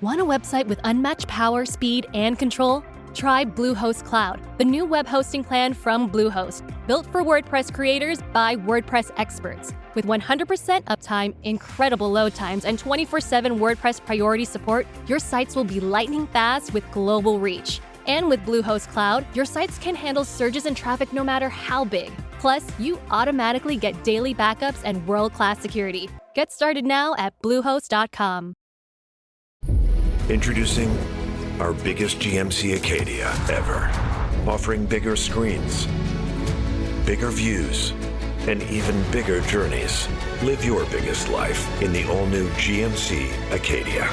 Want a website with unmatched power, speed, and control? Try Bluehost Cloud, the new web hosting plan from Bluehost, built for WordPress creators by WordPress experts. With 100% uptime, incredible load times, and 24/7 WordPress priority support, your sites will be lightning fast with global reach. And with Bluehost Cloud, your sites can handle surges in traffic no matter how big. Plus, you automatically get daily backups and world-class security. Get started now at Bluehost.com. Introducing our biggest GMC Acadia ever. Offering bigger screens, bigger views, and even bigger journeys. Live your biggest life in the all-new GMC Acadia.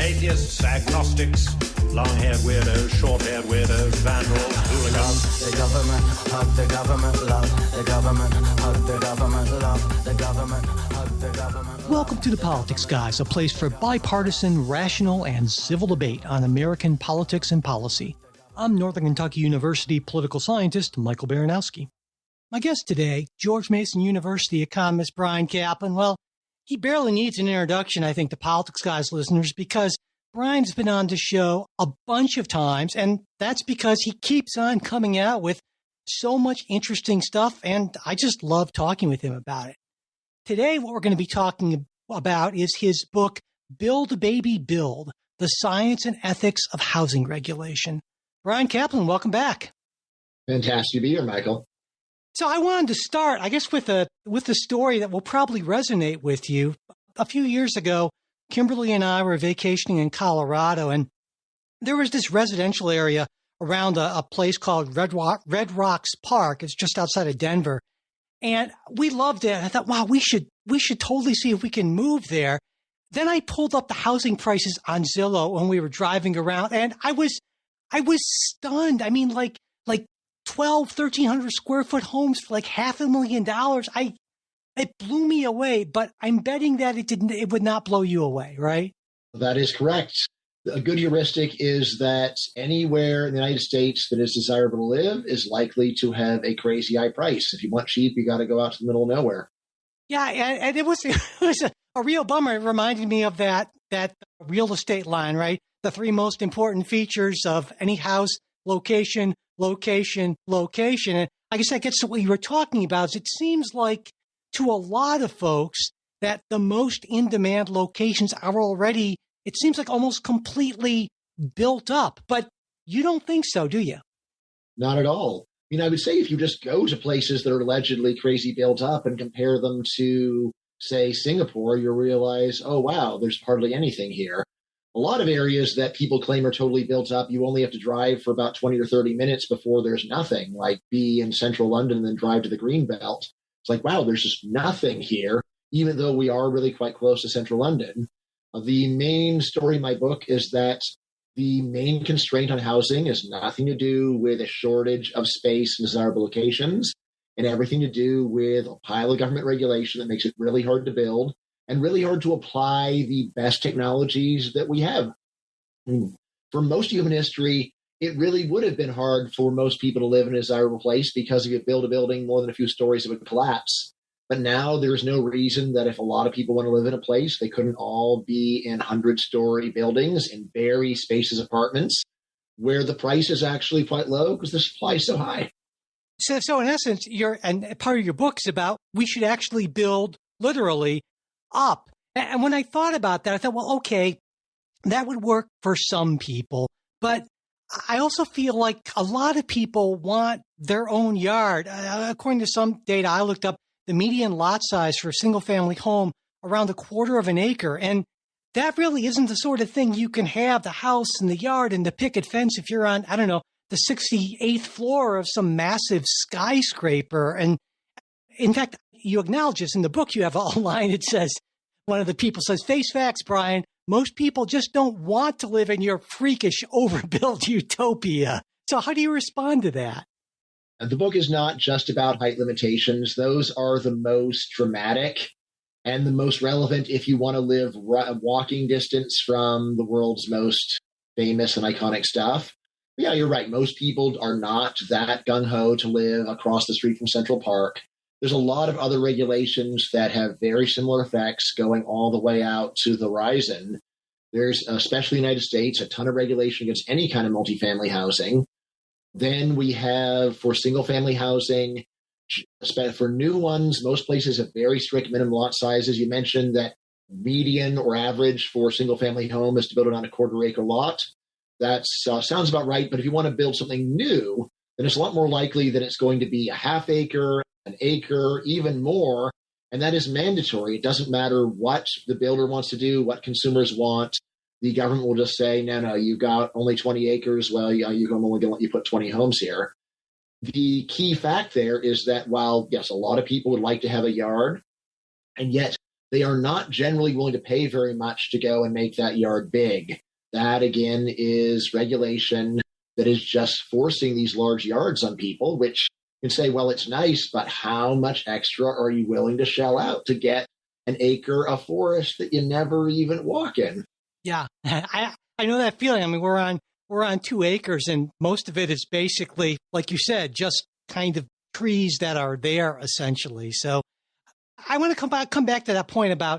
Atheists, agnostics, long-haired weirdos, short-haired weirdos, vandals, hooligans. The government, hug the government, love the government, hug the government, love the government, hug the government. Welcome to The Politics Guys, a place for bipartisan, rational, and civil debate on American politics and policy. I'm Northern Kentucky University political scientist Michael Baranowski. My guest today, George Mason University economist Bryan Caplan. Well, he barely needs an introduction, I think, to Politics Guys listeners, because Bryan's been on the show a bunch of times, and that's because he keeps on coming out with so much interesting stuff, and I just love talking with him about it. Today, what we're going to be talking about is his book, Build, Baby, Build, The Science and Ethics of Housing Regulation. Bryan Caplan, welcome back. Fantastic to be here, Michael. So I wanted to start, I guess, with a story that will probably resonate with you. A few years ago, Kimberly and I were vacationing in Colorado, and there was this residential area around a place called Red Rocks Park. It's just outside of Denver. And we loved it. I thought, wow, we should totally see if we can move there. Then I pulled up the housing prices on Zillow when we were driving around, and I was stunned. I mean, like 1,300 square foot homes for like $500,000. It blew me away, but I'm betting that it would not blow you away, right? That is correct. A good heuristic is that anywhere in the United States that is desirable to live is likely to have a crazy high price. If you want cheap, you got to go out to the middle of nowhere. Yeah, and it was a real bummer. It reminded me of that real estate line, right? The three most important features of any house: location, location, location. And I guess that gets to what you were talking about. Is it seems like to a lot of folks that the most in-demand locations are already, it seems like, almost completely built up. But you don't think so, do you? Not at all. I mean, I would say if you just go to places that are allegedly crazy built up and compare them to, say, Singapore, you'll realize, oh, wow, there's hardly anything here. A lot of areas that people claim are totally built up, you only have to drive for about 20 or 30 minutes before there's nothing, like be in central London and then drive to the Greenbelt. It's like, wow, there's just nothing here, even though we are really quite close to central London. The main story in my book is that the main constraint on housing has nothing to do with a shortage of space in desirable locations and everything to do with a pile of government regulation that makes it really hard to build and really hard to apply the best technologies that we have. I mean, for most of human history, it really would have been hard for most people to live in a desirable place because if you build a building more than a few stories, it would collapse. But now there's no reason that if a lot of people want to live in a place, they couldn't all be in 100-story buildings, in very spacious apartments, where the price is actually quite low because the supply is so high. So in essence, and part of your book is about we should actually build literally up. And when I thought about that, I thought, well, okay, that would work for some people. But I also feel like a lot of people want their own yard. According to some data I looked up, the median lot size for a single-family home around 1/4 of an acre. And that really isn't the sort of thing you can have, the house and the yard and the picket fence, if you're on, I don't know, the 68th floor of some massive skyscraper. And in fact, you acknowledge this in the book. You have a line that says, one of the people says, face facts, Bryan, most people just don't want to live in your freakish, overbuilt utopia. So how do you respond to that? The book is not just about height limitations. Those are the most dramatic and the most relevant if you want to live walking distance from the world's most famous and iconic stuff. But yeah, you're right. Most people are not that gung-ho to live across the street from Central Park. There's a lot of other regulations that have very similar effects going all the way out to the horizon. There's, especially in the United States, a ton of regulation against any kind of multifamily housing. Then we have, for single-family housing, for new ones, most places have very strict minimum lot sizes. You mentioned that median or average for a single-family home is to build it on a quarter-acre lot. That sounds about right. But if you want to build something new, then it's a lot more likely that it's going to be a half acre, an acre, even more. And that is mandatory. It doesn't matter what the builder wants to do, what consumers want. The government will just say, no, you've got only 20 acres. Well, you're only going to let you put 20 homes here. The key fact there is that while, yes, a lot of people would like to have a yard, and yet they are not generally willing to pay very much to go and make that yard big. That, again, is regulation that is just forcing these large yards on people, which can say, well, it's nice, but how much extra are you willing to shell out to get an acre of forest that you never even walk in? Yeah, I know that feeling. I mean, we're on 2 acres, and most of it is basically, like you said, just kind of trees that are there essentially. So I want to come back to that point about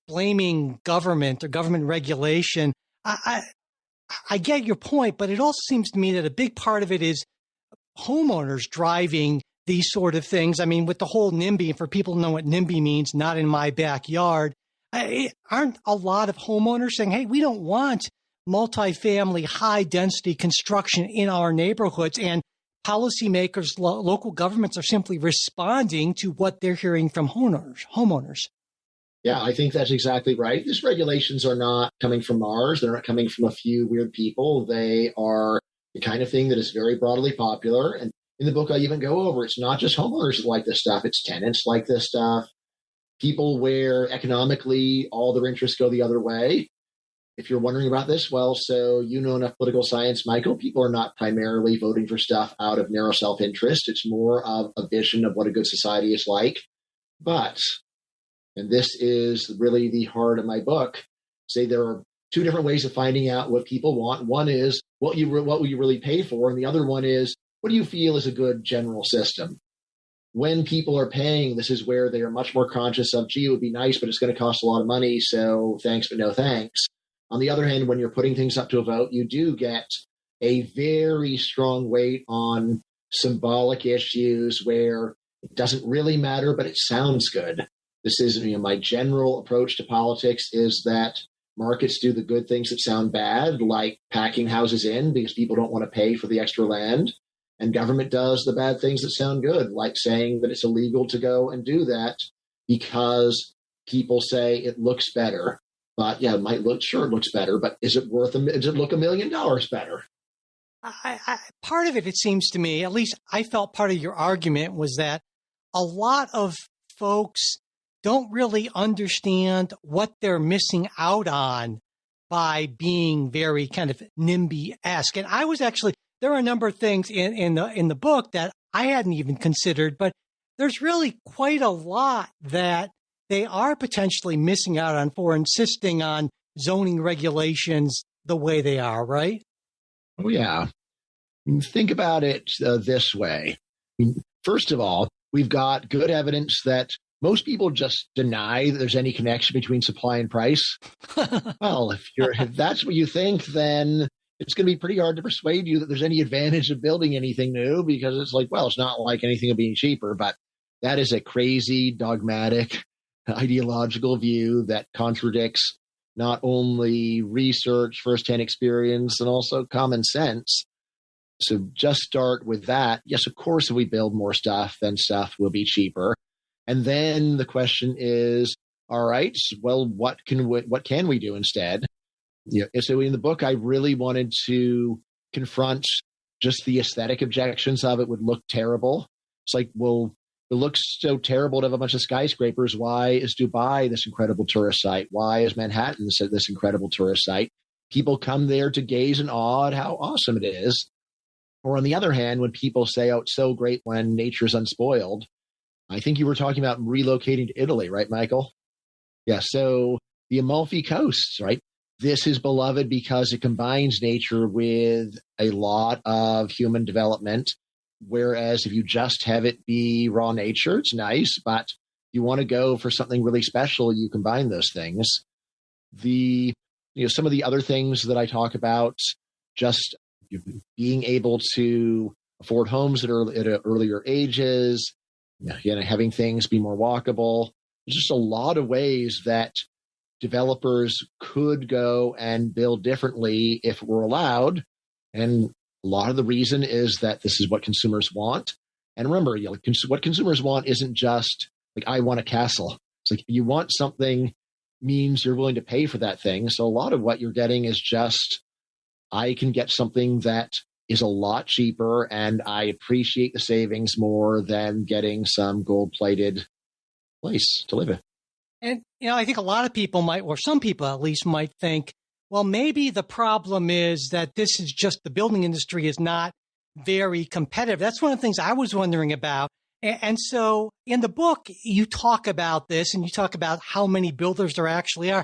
blaming government or government regulation. I get your point, but it also seems to me that a big part of it is homeowners driving these sort of things. I mean, with the whole NIMBY, for people to know what NIMBY means, not in my backyard, aren't a lot of homeowners saying, hey, we don't want multifamily, high-density construction in our neighborhoods, and policymakers, local governments are simply responding to what they're hearing from homeowners. Yeah, I think that's exactly right. These regulations are not coming from Mars. They're not coming from a few weird people. They are the kind of thing that is very broadly popular. And in the book, I even go over, it's not just homeowners that like this stuff. It's tenants like this stuff. People where economically all their interests go the other way. If you're wondering about this, well, so you know enough political science, Michael, people are not primarily voting for stuff out of narrow self-interest. It's more of a vision of what a good society is like. But, and this is really the heart of my book, say there are 2 different ways of finding out what people want. One is what will you really pay for? And the other one is, what do you feel is a good general system? When people are paying, this is where they are much more conscious of, gee, it would be nice, but it's going to cost a lot of money. So thanks, but no thanks. On the other hand, when you're putting things up to a vote, you do get a very strong weight on symbolic issues where it doesn't really matter, but it sounds good. This is, my general approach to politics is that markets do the good things that sound bad, like packing houses in because people don't want to pay for the extra land. And government does the bad things that sound good, like saying that it's illegal to go and do that because people say it looks better. But yeah, it might look, sure, it looks better, but does it look $1 million better? Part of it seems to me, at least I felt part of your argument was that a lot of folks don't really understand what they're missing out on by being very kind of NIMBY-esque. And I was actually, there are a number of things in the book that I hadn't even considered, but there's really quite a lot that they are potentially missing out on for insisting on zoning regulations the way they are, right? Oh, yeah. Think about it this way. First of all, we've got good evidence that most people just deny that there's any connection between supply and price. Well, if that's what you think, then it's going to be pretty hard to persuade you that there's any advantage of building anything new because it's like, well, it's not like anything will being cheaper, but that is a crazy, dogmatic, ideological view that contradicts not only research, firsthand experience, and also common sense. So just start with that. Yes, of course, if we build more stuff, then stuff will be cheaper. And then the question is, all right, well, what can we do instead? So in the book, I really wanted to confront just the aesthetic objections of it would look terrible. It's like, well, it looks so terrible to have a bunch of skyscrapers. Why is Dubai this incredible tourist site? Why is Manhattan this incredible tourist site? People come there to gaze in awe at how awesome it is. Or on the other hand, when people say, oh, it's so great when nature's unspoiled, I think you were talking about relocating to Italy, right, Michael? Yeah, so the Amalfi Coast, right? This is beloved because it combines nature with a lot of human development. Whereas if you just have it be raw nature, it's nice, but if you want to go for something really special, you combine those things. The some of the other things that I talk about, just being able to afford homes at earlier ages, having things be more walkable. There's just a lot of ways that developers could go and build differently if it were allowed. And a lot of the reason is that this is what consumers want. And remember, what consumers want isn't just like, I want a castle. It's like, you want something means you're willing to pay for that thing. So a lot of what you're getting is just, I can get something that is a lot cheaper and I appreciate the savings more than getting some gold-plated place to live in. And, I think a lot of people might, or some people at least might think, well, maybe the problem is that this is just the building industry is not very competitive. That's one of the things I was wondering about. And so in the book, you talk about this and you talk about how many builders there actually are.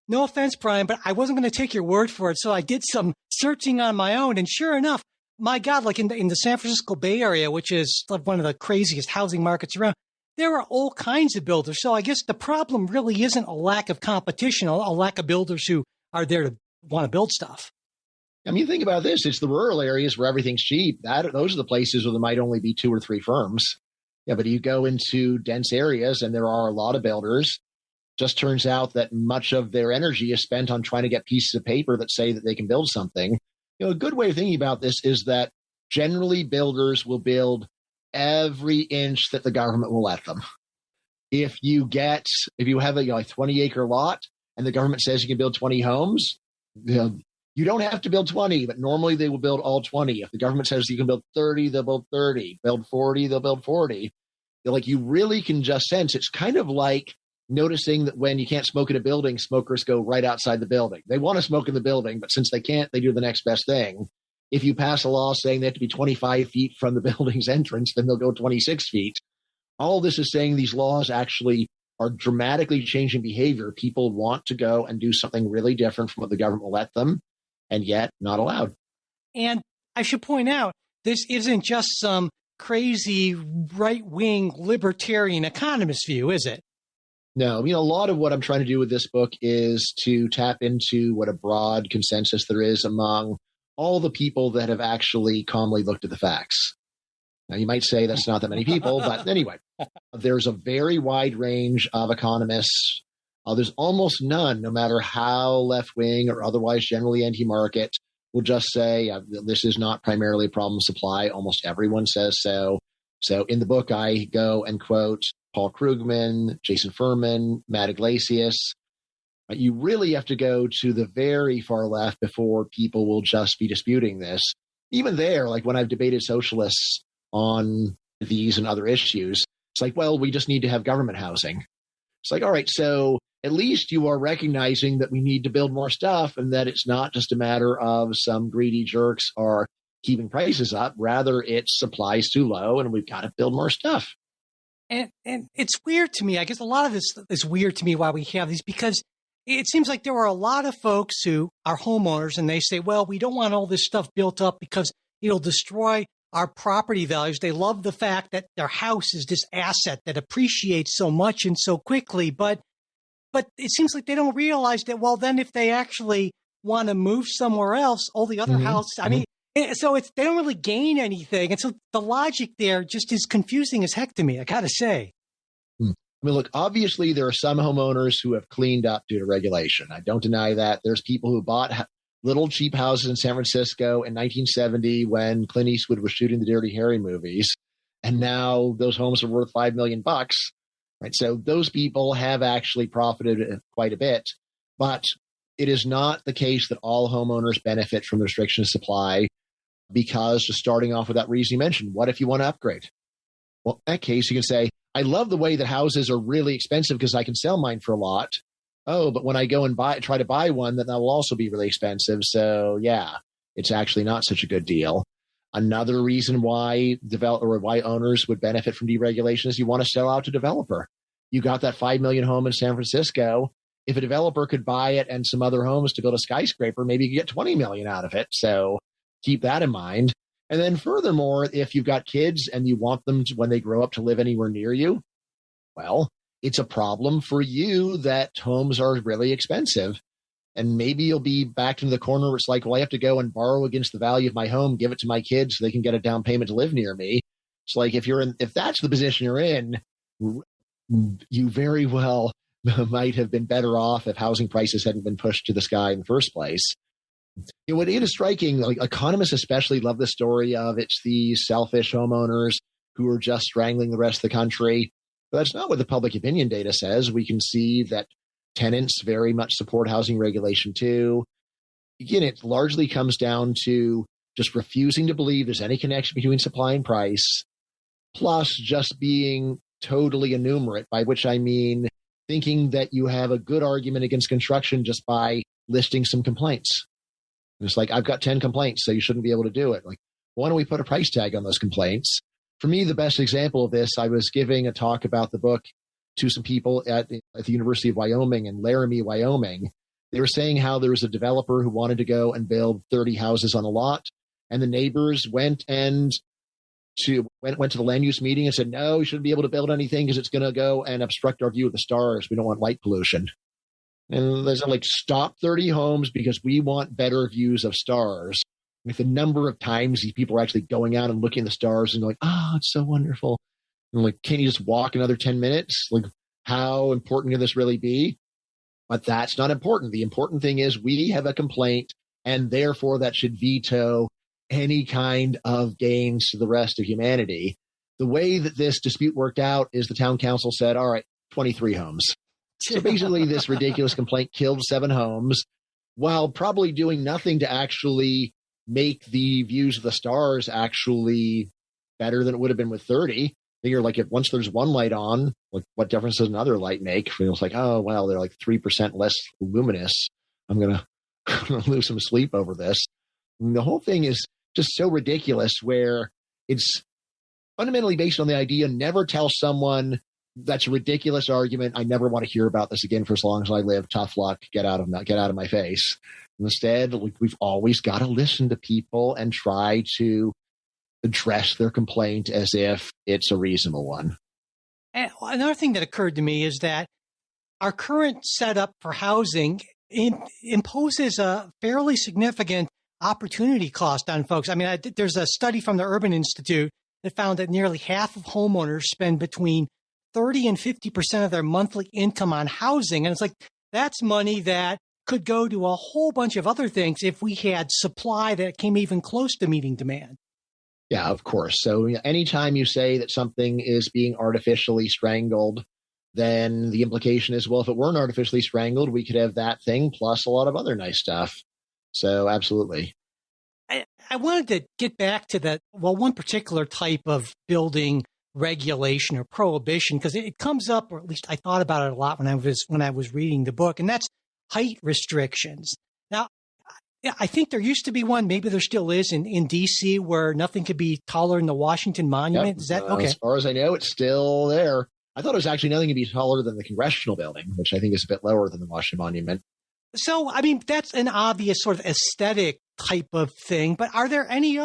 No offense, Brian, but I wasn't going to take your word for it. So I did some searching on my own. And sure enough, my God, like in the San Francisco Bay Area, which is one of the craziest housing markets around, there are all kinds of builders. So I guess the problem really isn't a lack of competition, a lack of builders who are there to want to build stuff. I mean, think about this. It's the rural areas where everything's cheap. Those are the places where there might only be 2 or 3 firms. Yeah, but you go into dense areas and there are a lot of builders. Just turns out that much of their energy is spent on trying to get pieces of paper that say that they can build something. A good way of thinking about this is that generally builders will build every inch that the government will let them. If you have a 20-acre lot and the government says you can build 20 homes, you don't have to build 20, but normally they will build all 20. If the government says you can build 30, they'll build 30. Build 40, they'll build 40. You really can just sense it's kind of like noticing that when you can't smoke in a building, smokers go right outside the building. They want to smoke in the building, but since they can't, they do the next best thing. If you pass a law saying they have to be 25 feet from the building's entrance, then they'll go 26 feet. All this is saying these laws actually are dramatically changing behavior. People want to go and do something really different from what the government will let them, and yet not allowed. And I should point out, this isn't just some crazy right-wing libertarian economist view, is it? No, a lot of what I'm trying to do with this book is to tap into what a broad consensus there is among all the people that have actually calmly looked at the facts. Now, you might say that's not that many people, but anyway, there's a very wide range of economists. There's almost none, no matter how left-wing or otherwise generally anti-market, will just say this is not primarily a problem of supply. Almost everyone says so. So in the book, I go and quote Paul Krugman, Jason Furman, Matt Iglesias. You really have to go to the very far left before people will just be disputing this. Even there, like when I've debated socialists on these and other issues, it's like, well, we just need to have government housing. It's like, all right, so at least you are recognizing that we need to build more stuff and that it's not just a matter of some greedy jerks are keeping prices up. Rather, it's supply's too low and we've got to build more stuff. And it's weird to me. I guess a lot of this is weird to me why we have these, because it seems like there are a lot of folks who are homeowners and they say, well, we don't want all this stuff built up because it'll destroy our property values. They love the fact that their house is this asset that appreciates so much and so quickly. But it seems like they don't realize that, well, then if they actually want to move somewhere else, all the other houses, I mean, so they don't really gain anything. And so the logic there just is confusing as heck to me, I got to say. I mean, look, obviously there are some homeowners who have cleaned up due to regulation. I don't deny that. There's people who bought little cheap houses in San Francisco in 1970 when Clint Eastwood was shooting the Dirty Harry movies. And now those homes are worth $5 million, right? So those people have actually profited quite a bit, but it is not the case that all homeowners benefit from the restriction of supply, because just starting off with that reason you mentioned, what if you want to upgrade? Well, in that case, you can say, I love the way that houses are really expensive because I can sell mine for a lot. Oh, but when I go and try to buy one, then that will also be really expensive. So yeah, it's actually not such a good deal. Another reason why owners would benefit from deregulation is you want to sell out to developer. You got that 5 million home in San Francisco. If a developer could buy it and some other homes to build a skyscraper, maybe you could get 20 million out of it. So keep that in mind. And then furthermore, if you've got kids and you want them to, when they grow up, to live anywhere near you, well, it's a problem for you that homes are really expensive. And maybe you'll be backed into the corner where it's like, well, I have to go and borrow against the value of my home, give it to my kids so they can get a down payment to live near me. It's like, if that's the position you're in, you very well might have been better off if housing prices hadn't been pushed to the sky in the first place. What it is striking, like economists especially love the story of it's these selfish homeowners who are just strangling the rest of the country. But that's not what the public opinion data says. We can see that tenants very much support housing regulation too. Again, it largely comes down to just refusing to believe there's any connection between supply and price, plus just being totally enumerate, by which I mean thinking that you have a good argument against construction just by listing some complaints. And it's like, I've got 10 complaints, so you shouldn't be able to do it. Like, why don't we put a price tag on those complaints? For me, the best example of this, I was giving a talk about the book to some people at the University of Wyoming in Laramie, Wyoming. They were saying how there was a developer who wanted to go and build 30 houses on a lot, and the neighbors went to the land use meeting and said, no, you shouldn't be able to build anything because it's going to go and obstruct our view of the stars. We don't want light pollution. And there's like, stop 30 homes because we want better views of stars. With the number of times these people are actually going out and looking at the stars and going, oh, it's so wonderful. And like, can you just walk another 10 minutes? Like, how important can this really be? But that's not important. The important thing is we have a complaint, and therefore that should veto any kind of gains to the rest of humanity. The way that this dispute worked out is the town council said, all right, 23 homes. So basically this ridiculous complaint killed 7 homes while probably doing nothing to actually make the views of the stars actually better than it would have been with 30. Figure like if once there's one light on, like what difference does another light make? It's like, oh, well, they're like 3% less luminous. I'm going to lose some sleep over this. And the whole thing is just so ridiculous where it's fundamentally based on the idea, never tell someone that's a ridiculous argument. I never want to hear about this again for as long as I live. Tough luck. Get out of my face. Instead, we've always got to listen to people and try to address their complaint as if it's a reasonable one. And another thing that occurred to me is that our current setup for housing imposes a fairly significant opportunity cost on folks. I mean, there's a study from the Urban Institute that found that nearly half of homeowners spend between 30 and 50% of their monthly income on housing. And it's like, that's money that could go to a whole bunch of other things if we had supply that came even close to meeting demand. Yeah, of course. So anytime you say that something is being artificially strangled, then the implication is, well, if it weren't artificially strangled, we could have that thing plus a lot of other nice stuff. So absolutely. I wanted to get back to one particular type of building regulation or prohibition, because it comes up, or at least I thought about it a lot when I was reading the book, and that's height restrictions. Now, I think there used to be one, maybe there still is in D.C., where nothing could be taller than the Washington Monument. Yep. Is that okay? As far as I know, it's still there. I thought it was actually nothing could be taller than the Congressional Building, which I think is a bit lower than the Washington Monument. So, I mean, that's an obvious sort of aesthetic type of thing, but are there any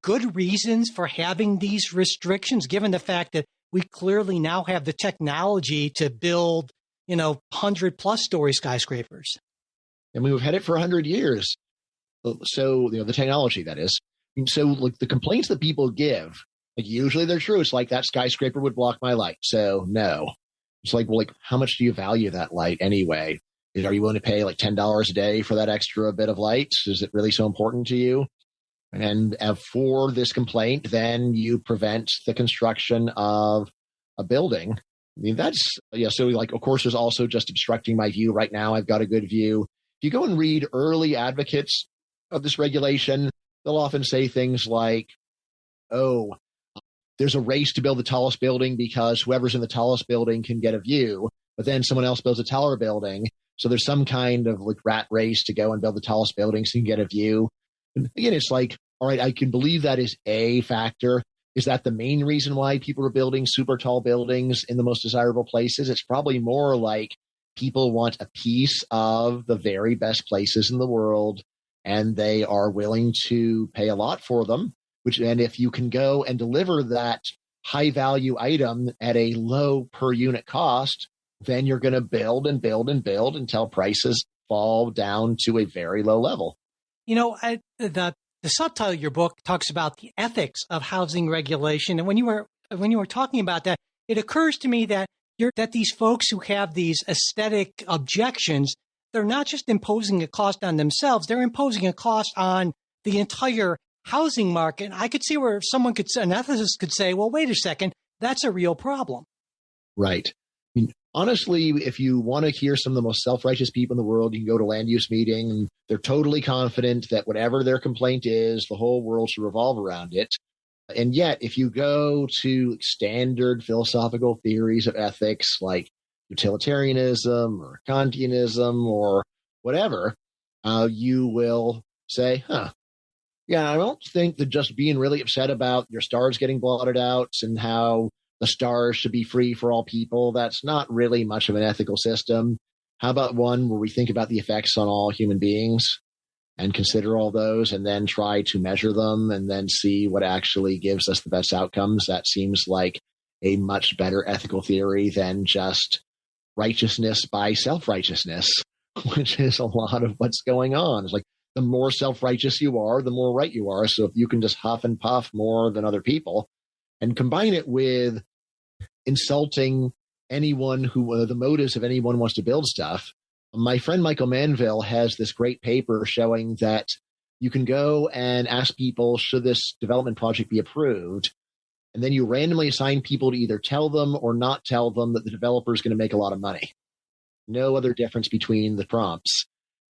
good reasons for having these restrictions, given the fact that we clearly now have the technology to build, 100+ story skyscrapers? And we've had it for 100 years. So, the technology, that is. So, like, the complaints that people give, like, usually they're true. It's like, that skyscraper would block my light. So, no. It's like, well, like, how much do you value that light anyway? Are you willing to pay like $10 a day for that extra bit of light? Is it really so important to you? And for this complaint, then you prevent the construction of a building. I mean, that's, so like, of course, there's also just obstructing my view. Right now, I've got a good view. If you go and read early advocates of this regulation, they'll often say things like, oh, there's a race to build the tallest building because whoever's in the tallest building can get a view, but then someone else builds a taller building. So there's some kind of like rat race to go and build the tallest building so you can get a view. And again, it's like, all right, I can believe that is a factor. Is that the main reason why people are building super tall buildings in the most desirable places? It's probably more like people want a piece of the very best places in the world, and they are willing to pay a lot for them. And if you can go and deliver that high value item at a low per unit cost, then you're going to build and build and build until prices fall down to a very low level. The subtitle of your book talks about the ethics of housing regulation. And when you were talking about that, it occurs to me that these folks who have these aesthetic objections, they're not just imposing a cost on themselves, they're imposing a cost on the entire housing market. And I could see where an ethicist could say, well, wait a second, that's a real problem. Right. I mean, honestly, if you want to hear some of the most self-righteous people in the world, you can go to a land use meeting and they're totally confident that whatever their complaint is, the whole world should revolve around it. And yet, if you go to standard philosophical theories of ethics like utilitarianism or Kantianism or whatever, you will say, yeah, I don't think that just being really upset about your stars getting blotted out and how the stars should be free for all people, that's not really much of an ethical system. How about one where we think about the effects on all human beings and consider all those and then try to measure them and then see what actually gives us the best outcomes? That seems like a much better ethical theory than just righteousness by self-righteousness, which is a lot of what's going on. It's like the more self-righteous you are, the more right you are. So if you can just huff and puff more than other people and combine it with insulting anyone who the motives of anyone who wants to build stuff. My friend Michael Manville has this great paper showing that you can go and ask people, should this development project be approved? And then you randomly assign people to either tell them or not tell them that the developer is going to make a lot of money. No other difference between the prompts.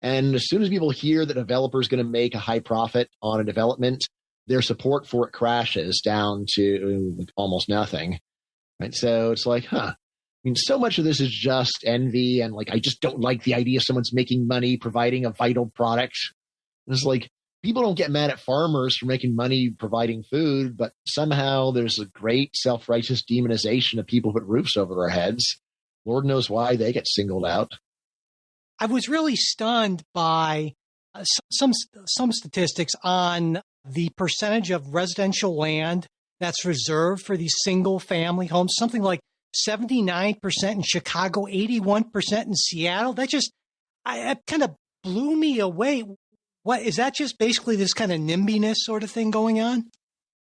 And as soon as people hear that a developer is going to make a high profit on a development, their support for it crashes down to almost nothing. Right? So it's like, I mean, so much of this is just envy and like, I just don't like the idea someone's making money providing a vital product. And it's like, people don't get mad at farmers for making money providing food, but somehow there's a great self-righteous demonization of people who put roofs over their heads. Lord knows why they get singled out. I was really stunned by some statistics on the percentage of residential land that's reserved for these single-family homes, something like 79% in Chicago, 81% in Seattle. That just it kind of blew me away. What is that? Just basically this kind of NIMBYness sort of thing going on?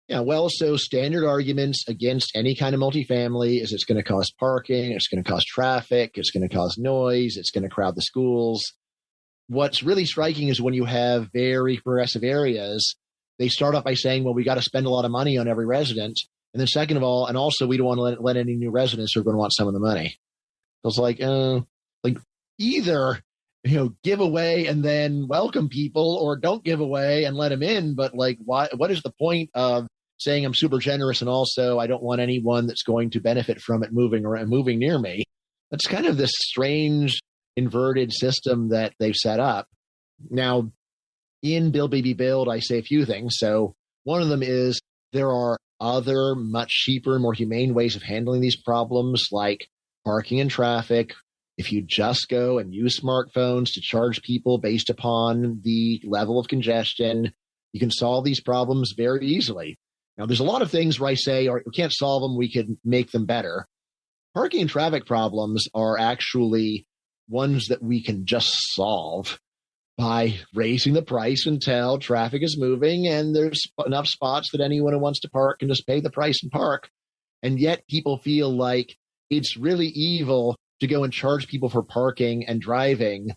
Yeah, well, so standard arguments against any kind of multifamily is it's going to cost parking, it's going to cost traffic, it's going to cause noise, it's going to crowd the schools. What's really striking is when you have very progressive areas, they start off by saying, well, we got to spend a lot of money on every resident. And then second of all, and also we don't want to let any new residents who are going to want some of the money. So it's like either, give away and then welcome people, or don't give away and let them in. But like, what is the point of saying I'm super generous and also I don't want anyone that's going to benefit from it moving near me? That's kind of this strange inverted system that they've set up. Now, in Build Baby Build, I say a few things. So one of them is there are other much cheaper, more humane ways of handling these problems, like parking and traffic. If you just go and use smartphones to charge people based upon the level of congestion, you can solve these problems very easily. Now, there's a lot of things where I say, all right, we can't solve them, we can make them better. Parking and traffic problems are actually ones that we can just solve by raising the price until traffic is moving and there's enough spots that anyone who wants to park can just pay the price and park. And yet people feel like it's really evil to go and charge people for parking and driving,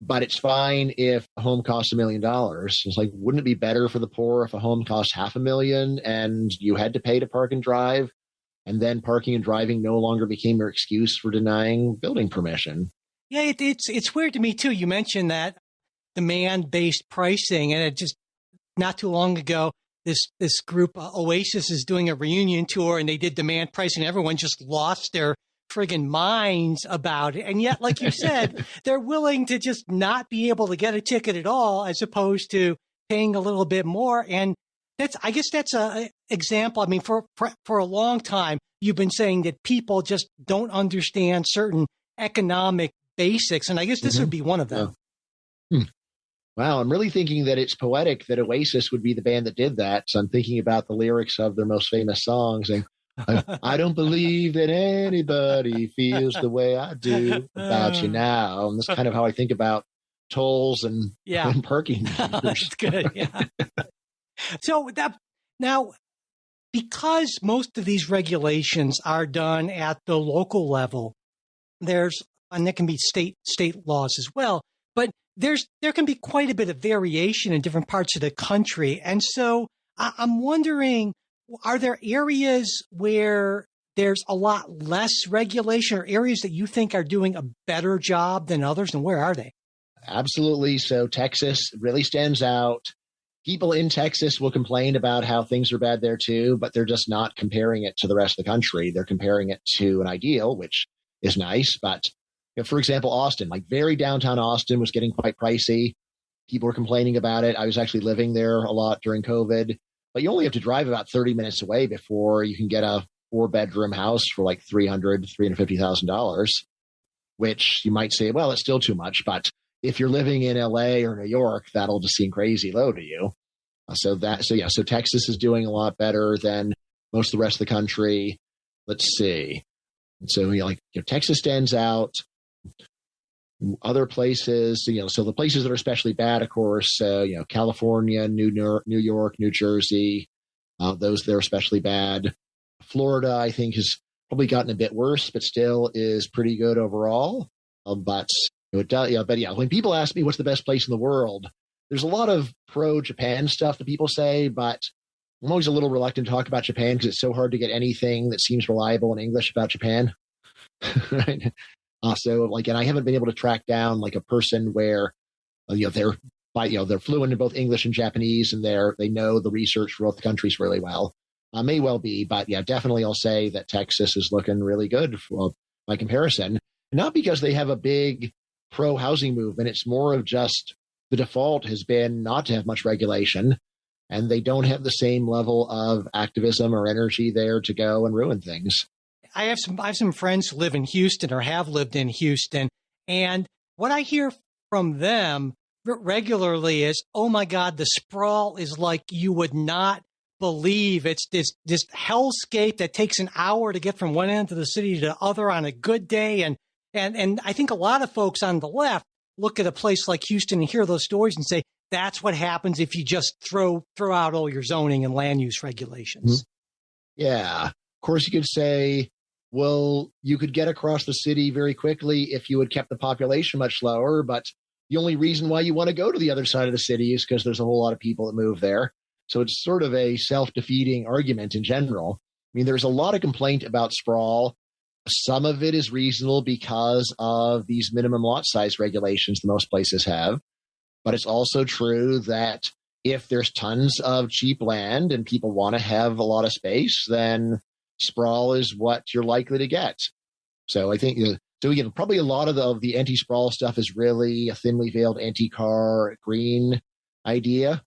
but it's fine if a home costs $1 million. It's like, wouldn't it be better for the poor if a home costs $500,000 and you had to pay to park and drive, and then parking and driving no longer became your excuse for denying building permission? Yeah, it's weird to me too. You mentioned that demand-based pricing, and it just not too long ago, this group Oasis is doing a reunion tour, and they did demand pricing. Everyone just lost their friggin' minds about it. And yet, like you said, they're willing to just not be able to get a ticket at all, as opposed to paying a little bit more. And I guess that's a example. I mean, for a long time, you've been saying that people just don't understand certain economic basics, and I guess this would be one of them. Wow, I'm really thinking that it's poetic that Oasis would be the band that did that. So I'm thinking about the lyrics of their most famous songs, and I don't believe that anybody feels the way I do about you now. And that's kind of how I think about tolls and, and parking. That's good. Yeah. So now, because most of these regulations are done at the local level, and there can be state laws as well, but there can be quite a bit of variation in different parts of the country. And so I'm wondering, are there areas where there's a lot less regulation, or areas that you think are doing a better job than others, and where are they? Absolutely. So Texas really stands out. People in Texas will complain about how things are bad there too, but they're just not comparing it to the rest of the country. They're comparing it to an ideal, which is nice. But for example, Austin, like very downtown Austin, was getting quite pricey. People were complaining about it. I was actually living there a lot during COVID, but you only have to drive about 30 minutes away before you can get a 4-bedroom house for like $350,000, which you might say, well, it's still too much. But if you're living in LA or New York, that'll just seem crazy low to you. So Texas is doing a lot better than most of the rest of the country. Let's see. So Texas stands out. Other places, so the places that are especially bad, of course, California, New York, New Jersey, those that are especially bad. Florida, I think, has probably gotten a bit worse, but still is pretty good overall. But when people ask me what's the best place in the world, there's a lot of pro-Japan stuff that people say, but I'm always a little reluctant to talk about Japan because it's so hard to get anything that seems reliable in English about Japan. Right? And I haven't been able to track down like a person where, they're fluent in both English and Japanese, and they know the research for both countries really well. May well be, but definitely I'll say that Texas is looking really good by comparison. Not because they have a big pro-housing movement. It's more of just the default has been not to have much regulation, and they don't have the same level of activism or energy there to go and ruin things. I have some friends who live in Houston or have lived in Houston, and what I hear from them regularly is, oh my God, the sprawl is like you would not believe. It's this hellscape that takes an hour to get from one end of the city to the other on a good day. And I think a lot of folks on the left look at a place like Houston and hear those stories and say, that's what happens if you just throw out all your zoning and land use regulations. Mm-hmm. Yeah. Of course, you could say, well, you could get across the city very quickly if you had kept the population much lower. But the only reason why you want to go to the other side of the city is because there's a whole lot of people that move there. So it's sort of a self-defeating argument in general. I mean, there's a lot of complaint about sprawl. Some of it is reasonable because of these minimum lot size regulations that most places have. But it's also true that if there's tons of cheap land and people want to have a lot of space, then sprawl is what you're likely to get. So I think, probably a lot of the anti-sprawl stuff is really a thinly veiled anti-car green idea.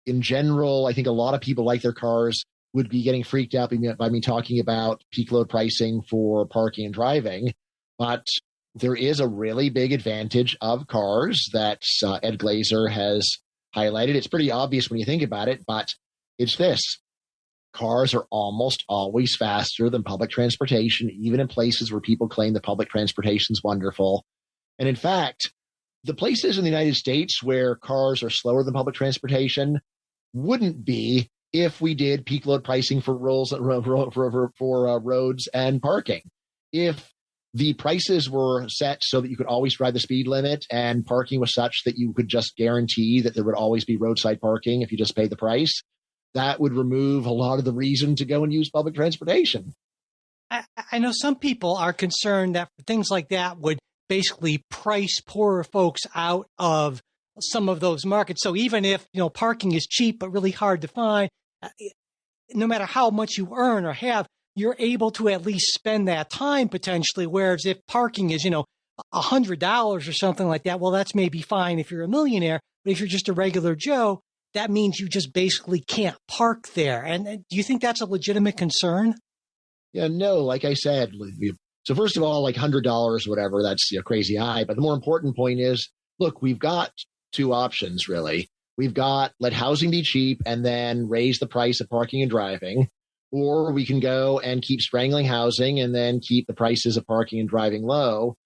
In general, I think a lot of people like their cars would be getting freaked out by me talking about peak load pricing for parking and driving. But there is a really big advantage of cars that Ed Glazer has highlighted. It's pretty obvious when you think about it, but it's this. Cars are almost always faster than public transportation, even in places where people claim that public transportation is wonderful. And in fact, the places in the United States where cars are slower than public transportation wouldn't be if we did peak load pricing for roads and parking. If the prices were set so that you could always drive the speed limit and parking was such that you could just guarantee that there would always be roadside parking if you just paid the price, that would remove a lot of the reason to go and use public transportation. I know some people are concerned that things like that would basically price poorer folks out of some of those markets. So even if, parking is cheap but really hard to find, no matter how much you earn or have, you're able to at least spend that time potentially. Whereas if parking is, $100 or something like that, well, that's maybe fine if you're a millionaire. But if you're just a regular Joe, that means you just basically can't park there. And do you think that's a legitimate concern? Yeah, no, like I said, so first of all, like $100, whatever, that's crazy high. But the more important point is, look, we've got two options, really. We've got let housing be cheap and then raise the price of parking and driving, or we can go and keep strangling housing and then keep the prices of parking and driving low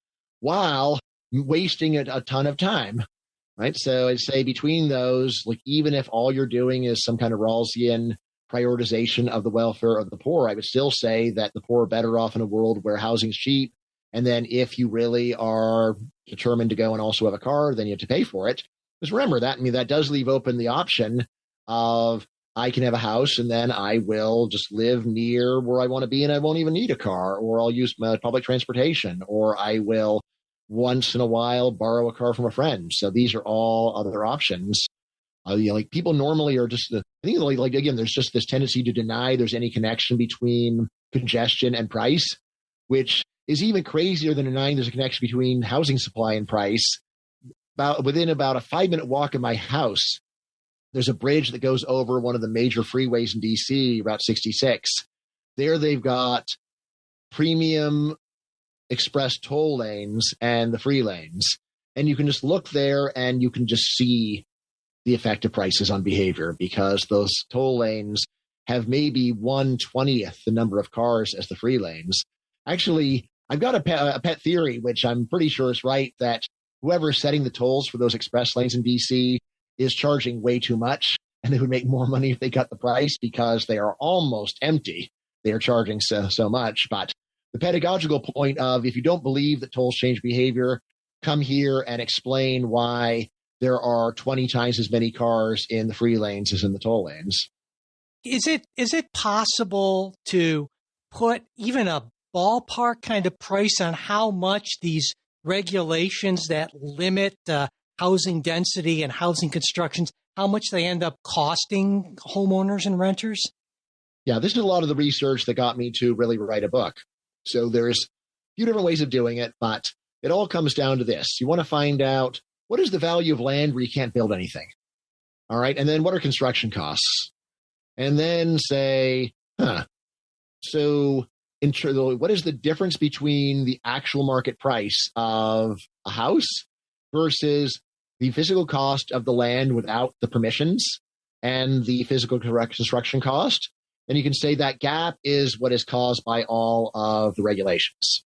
while wasting a ton of time, right? So I'd say between those, like even if all you're doing is some kind of Rawlsian prioritization of the welfare of the poor, I would still say that the poor are better off in a world where housing's cheap. And then if you really are determined to go and also have a car, then you have to pay for it. Because remember that, I mean, that does leave open the option of I can have a house and then I will just live near where I want to be and I won't even need a car, or I'll use my public transportation, or I will once in a while borrow a car from a friend. So these are all other options. Like people normally are just, I think like again, there's just this tendency to deny there's any connection between congestion and price, which is even crazier than denying there's a connection between housing supply and price. Within about a 5-minute walk of my house, there's a bridge that goes over one of the major freeways in DC, Route 66. There they've got premium express toll lanes and the free lanes. And you can just look there and you can just see the effect of prices on behavior, because those toll lanes have maybe 1/20th the number of cars as the free lanes. Actually, I've got a pet theory, which I'm pretty sure is right, that whoever is setting the tolls for those express lanes in DC is charging way too much, and they would make more money if they cut the price because they are almost empty. They are charging so much. But the pedagogical point of, if you don't believe that tolls change behavior, come here and explain why there are 20 times as many cars in the free lanes as in the toll lanes. Is it possible to put even a ballpark kind of price on how much these regulations that limit housing density and housing constructions, how much they end up costing homeowners and renters? Yeah, this is a lot of the research that got me to really write a book. So there's a few different ways of doing it, but it all comes down to this. You want to find out, what is the value of land where you can't build anything? All right. And then what are construction costs? And then say, so what is the difference between the actual market price of a house versus the physical cost of the land without the permissions and the physical construction cost? And you can say that gap is what is caused by all of the regulations.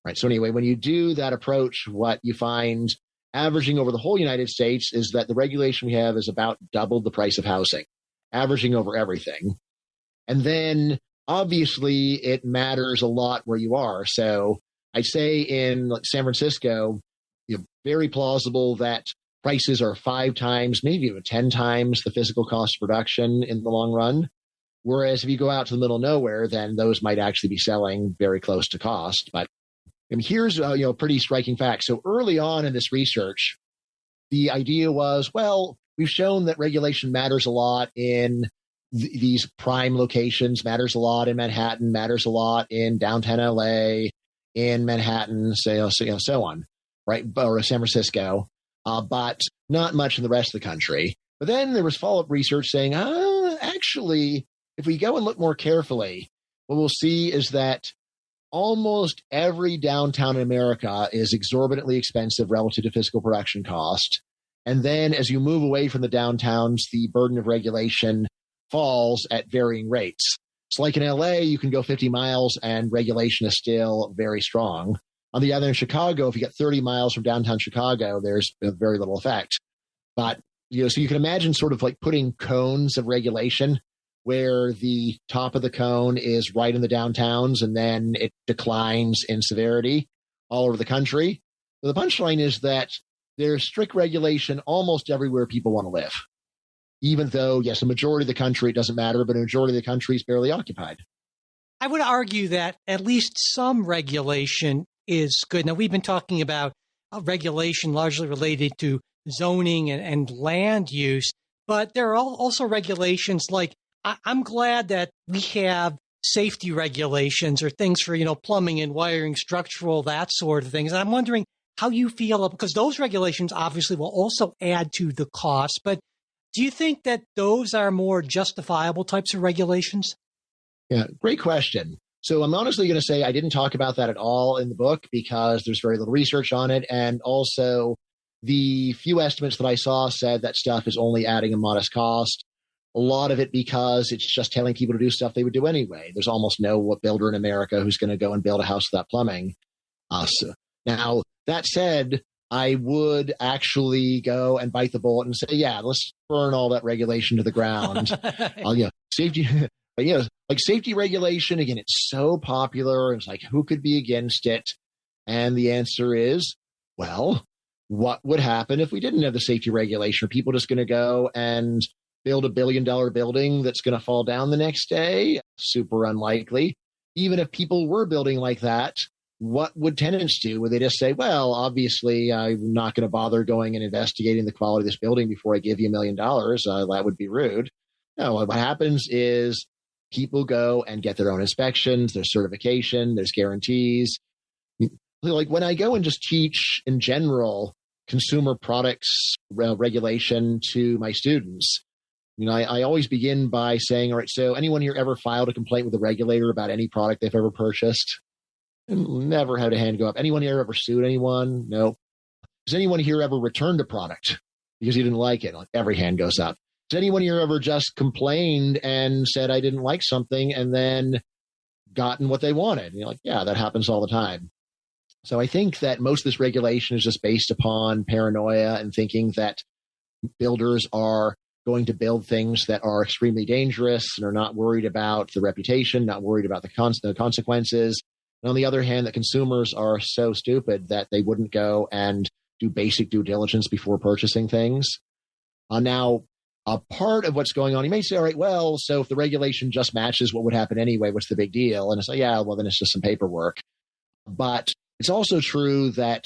Right. So anyway, when you do that approach, what you find averaging over the whole United States is that the regulation we have is about double the price of housing, averaging over everything. And then obviously it matters a lot where you are. So I'd say in San Francisco, very plausible that prices are 5 times, maybe even 10 times the physical cost of production in the long run. Whereas if you go out to the middle of nowhere, then those might actually be selling very close to cost. But here's a pretty striking fact. So early on in this research, the idea was, well, we've shown that regulation matters a lot in these prime locations, matters a lot in Manhattan, matters a lot in downtown LA, in Manhattan, so on, right? Or San Francisco, but not much in the rest of the country. But then there was follow-up research saying, actually, if we go and look more carefully, what we'll see is that almost every downtown in America is exorbitantly expensive relative to physical production cost. And then as you move away from the downtowns, the burden of regulation falls at varying rates. It's like in LA, you can go 50 miles and regulation is still very strong. On the other hand, in Chicago, if you get 30 miles from downtown Chicago, there's very little effect. But, so you can imagine sort of like putting cones of regulation where the top of the cone is right in the downtowns and then it declines in severity all over the country. But the punchline is that there's strict regulation almost everywhere people want to live. Even though, yes, a majority of the country, it doesn't matter, but a majority of the country is barely occupied. I would argue that at least some regulation is good. Now, we've been talking about regulation largely related to zoning and land use, but there are also regulations like, I'm glad that we have safety regulations or things for, plumbing and wiring, structural, that sort of things. And I'm wondering how you feel, because those regulations obviously will also add to the cost. But do you think that those are more justifiable types of regulations? Yeah, great question. So I'm honestly going to say I didn't talk about that at all in the book because there's very little research on it. And also the few estimates that I saw said that stuff is only adding a modest cost. A lot of it because it's just telling people to do stuff they would do anyway. There's almost no builder in America who's going to go and build a house without plumbing. Now, that said, I would actually go and bite the bullet and say, yeah, let's burn all that regulation to the ground. Safety, like safety regulation, again, it's so popular. It's like, who could be against it? And the answer is, well, what would happen if we didn't have the safety regulation? Are people just going to go and build $1 billion building that's going to fall down the next day? Super unlikely. Even if people were building like that, what would tenants do? Would they just say, well, obviously, I'm not going to bother going and investigating the quality of this building before I give you $1 million? That would be rude. No, what happens is people go and get their own inspections, there's certification, there's guarantees. Like when I go and just teach in general consumer products regulation to my students, I always begin by saying, all right, so anyone here ever filed a complaint with a regulator about any product they've ever purchased? And never had a hand go up. Anyone here ever sued anyone? No. Has anyone here ever returned a product because you didn't like it? Like every hand goes up. Has anyone here ever just complained and said, I didn't like something, and then gotten what they wanted? And you're like, yeah, that happens all the time. So I think that most of this regulation is just based upon paranoia and thinking that builders are going to build things that are extremely dangerous and are not worried about the reputation, not worried about the consequences. And on the other hand, that consumers are so stupid that they wouldn't go and do basic due diligence before purchasing things. Now, a part of what's going on, you may say, all right, well, so if the regulation just matches what would happen anyway, what's the big deal? And it's like, yeah, well, then it's just some paperwork. But it's also true that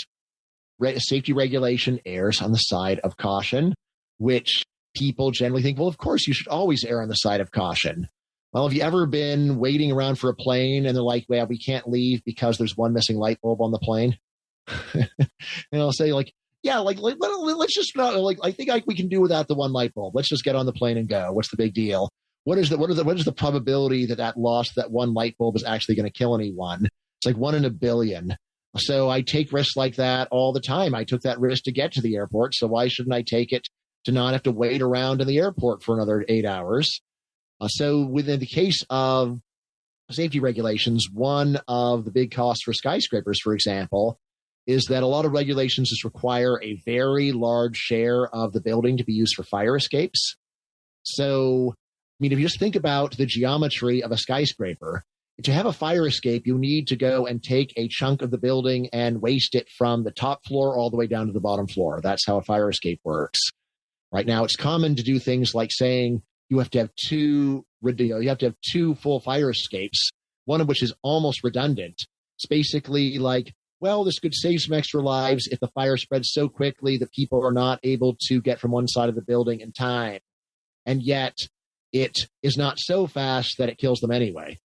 safety regulation errs on the side of caution, which people generally think, well, of course, you should always err on the side of caution. Well, have you ever been waiting around for a plane and they're like, well, we can't leave because there's one missing light bulb on the plane? And I'll say, like, yeah, let's just I think we can do without the one light bulb. Let's just get on the plane and go. What's the big deal? What is the probability that loss, that one light bulb is actually going to kill anyone? It's like 1 in a billion. So I take risks like that all the time. I took that risk to get to the airport. So why shouldn't I take it to not have to wait around in the airport for another 8 hours? So within the case of safety regulations, one of the big costs for skyscrapers, for example, is that a lot of regulations just require a very large share of the building to be used for fire escapes. So, if you just think about the geometry of a skyscraper, to have a fire escape, you need to go and take a chunk of the building and waste it from the top floor all the way down to the bottom floor. That's how a fire escape works. Right now, it's common to do things like saying you have to have two full fire escapes, one of which is almost redundant. It's basically like, well, this could save some extra lives if the fire spreads so quickly that people are not able to get from one side of the building in time. And yet it is not so fast that it kills them anyway.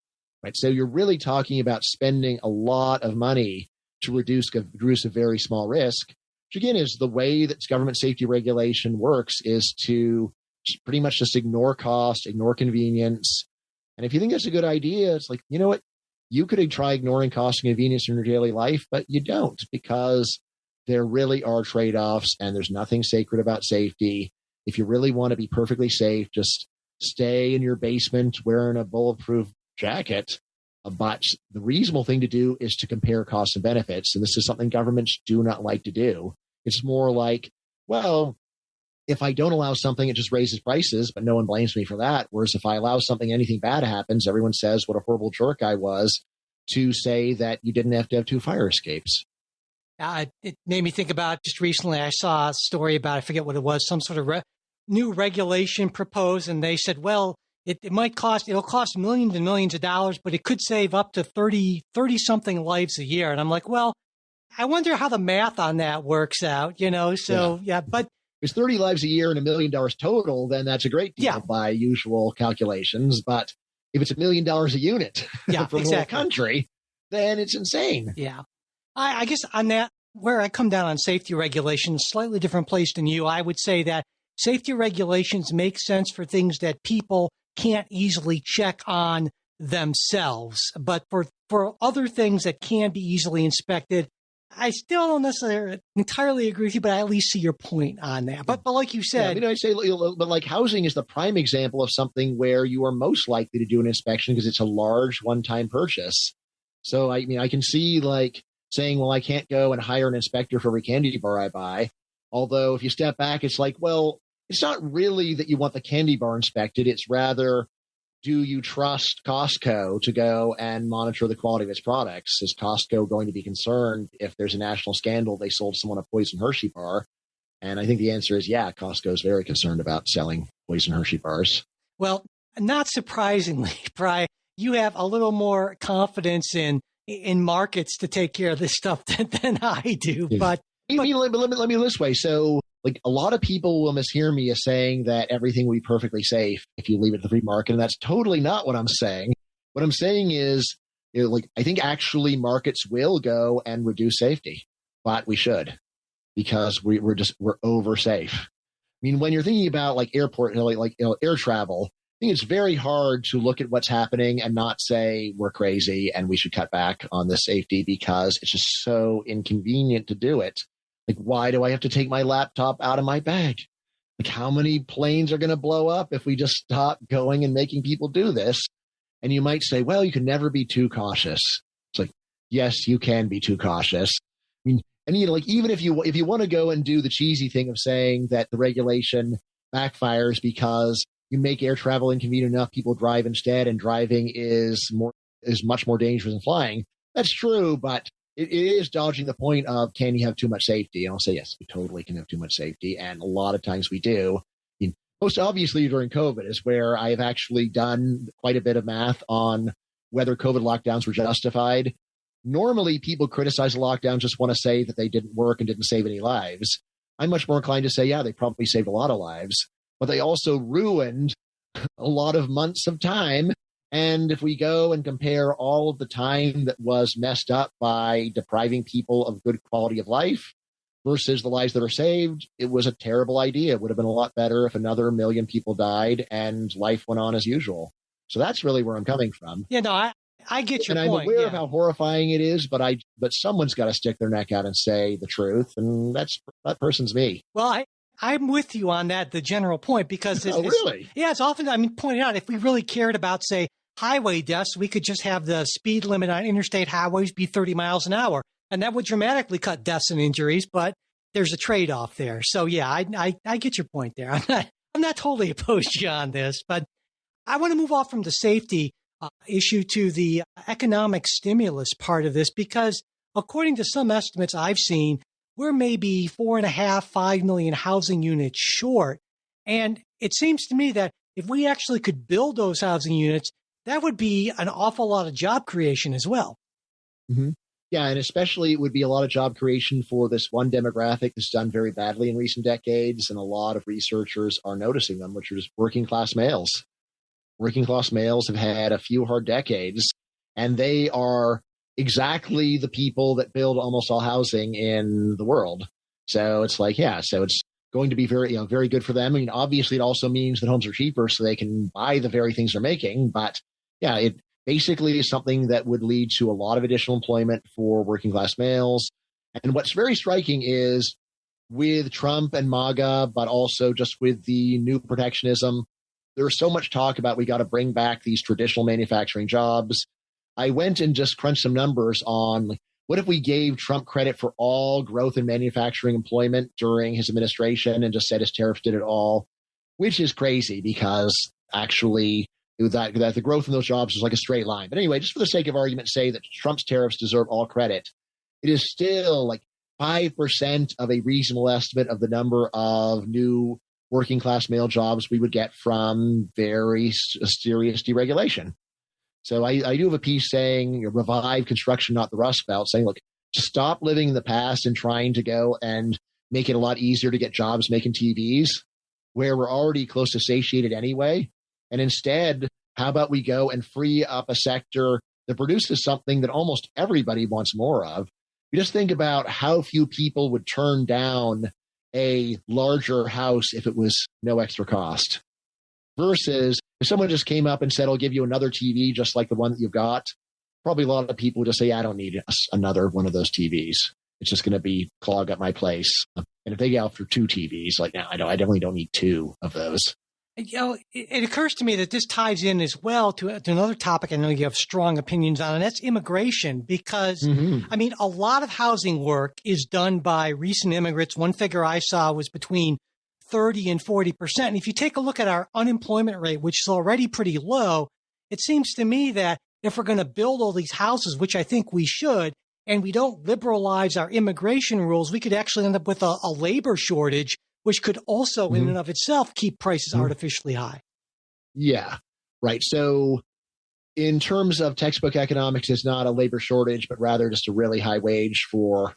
Right? So you're really talking about spending a lot of money to reduce a very small risk, which again is the way that government safety regulation works, is to pretty much just ignore cost, ignore convenience. And if you think that's a good idea, it's like, you know what? You could try ignoring cost and convenience in your daily life, but you don't, because there really are trade-offs and there's nothing sacred about safety. If you really want to be perfectly safe, just stay in your basement wearing a bulletproof jacket. But the reasonable thing to do is to compare costs and benefits. And this is something governments do not like to do. It's more like, well, if I don't allow something, it just raises prices, but no one blames me for that. Whereas if I allow something, anything bad happens, everyone says what a horrible jerk I was to say that you didn't have to have 2 fire escapes. It made me think about, just recently, I saw a story about, I forget what it was, some sort of new regulation proposed. And they said, well, it'll cost millions and millions of dollars, but it could save up to 30 something lives a year. And I'm like, well, I wonder how the math on that works out, but it's 30 lives a year and $1 million total, then that's a great deal by usual calculations. But if it's $1 million a unit for the whole country, then it's insane. Yeah. I guess on that, where I come down on safety regulations, slightly different place than you, I would say that safety regulations make sense for things that people can't easily check on themselves. But for other things that can be easily inspected, I still don't necessarily entirely agree with you, but I at least see your point on that. But like you said, I'd say, but like housing is the prime example of something where you are most likely to do an inspection because it's a large one-time purchase. So I can see like saying, well, I can't go and hire an inspector for every candy bar I buy. Although if you step back, it's like, well, it's not really that you want the candy bar inspected. It's rather, do you trust Costco to go and monitor the quality of its products? Is Costco going to be concerned if there's a national scandal they sold someone a poison Hershey bar? And I think the answer is, yeah, Costco is very concerned about selling poison Hershey bars. Well, not surprisingly, Bri, you have a little more confidence in markets to take care of this stuff than I do. But let me this way. So, like, a lot of people will mishear me as saying that everything will be perfectly safe if you leave it to the free market, and that's totally not what I'm saying. What I'm saying is, I think actually markets will go and reduce safety, but we should, because we're over safe. I mean, when you're thinking about like airport, air travel, I think it's very hard to look at what's happening and not say we're crazy and we should cut back on the safety because it's just so inconvenient to do it. Like, why do I have to take my laptop out of my bag? Like, how many planes are going to blow up if we just stop going and making people do this? And you might say, well, you can never be too cautious. It's like, yes, you can be too cautious. I mean, and even if you want to go and do the cheesy thing of saying that the regulation backfires because you make air travel inconvenient enough, people drive instead, and driving is much more dangerous than flying. That's true, but it is dodging the point of, can you have too much safety? And I'll say, yes, we totally can have too much safety. And a lot of times we do. I mean, most obviously during COVID is where I have actually done quite a bit of math on whether COVID lockdowns were justified. Normally, people criticize the lockdown, just want to say that they didn't work and didn't save any lives. I'm much more inclined to say, yeah, they probably saved a lot of lives, but they also ruined a lot of months of time. And if we go and compare all of the time that was messed up by depriving people of good quality of life versus the lives that are saved, it was a terrible idea. It would have been a lot better if another million people died and life went on as usual. So that's really where I'm coming from. Yeah, no, I get your point. And I'm aware of yeah. how horrifying it is, but someone's got to stick their neck out and say the truth, and that person's me. Well, I'm with you on that, the general point, because really? It's often, pointed out, if we really cared about, say, highway deaths, we could just have the speed limit on interstate highways be 30 miles an hour, and that would dramatically cut deaths and injuries, but there's a trade-off there. So, yeah, I get your point there. I'm not totally opposed to you on this, but I want to move off from the safety issue to the economic stimulus part of this, because according to some estimates I've seen, we're maybe 4.5, 5 million housing units short. And it seems to me that if we actually could build those housing units, that would be an awful lot of job creation as well. Mm-hmm. Yeah, and especially it would be a lot of job creation for this one demographic that's done very badly in recent decades, and a lot of researchers are noticing them, which are just working class males. Working class males have had a few hard decades, and they are exactly the people that build almost all housing in the world. So it's like, yeah, so it's going to be very, very good for them. I mean, obviously it also means that homes are cheaper so they can buy the very things they're making. But yeah, it basically is something that would lead to a lot of additional employment for working class males. And what's very striking is with Trump and MAGA, but also just with the new protectionism, there's so much talk about we got to bring back these traditional manufacturing jobs. I went and just crunched some numbers on what if we gave Trump credit for all growth in manufacturing employment during his administration and just said his tariffs did it all, which is crazy because actually that the growth in those jobs is like a straight line. But anyway, just for the sake of argument, say that Trump's tariffs deserve all credit. It is still like 5% of a reasonable estimate of the number of new working class male jobs we would get from very serious deregulation. So I do have a piece saying revive construction, not the Rust Belt, saying, look, stop living in the past and trying to go and make it a lot easier to get jobs making TVs where we're already close to satiated anyway. And instead, how about we go and free up a sector that produces something that almost everybody wants more of? You just think about how few people would turn down a larger house if it was no extra cost versus if someone just came up and said, I'll give you another TV just like the one that you've got, probably a lot of people would just say, I don't need another one of those TVs. it's just going to be clog up my place. And if they get out for 2 TVs, like now, I definitely don't need 2 of those. It occurs to me that this ties in as well to another topic I know you have strong opinions on, and that's immigration. Because, I mean, a lot of housing work is done by recent immigrants. One figure I saw was between 30 and 40%. And if you take a look at our unemployment rate, which is already pretty low, it seems to me that if we're going to build all these houses, which I think we should, and we don't liberalize our immigration rules, we could actually end up with a labor shortage, which could also in and of itself keep prices artificially high. Yeah, right. So in terms of textbook economics, it's not a labor shortage, but rather just a really high wage for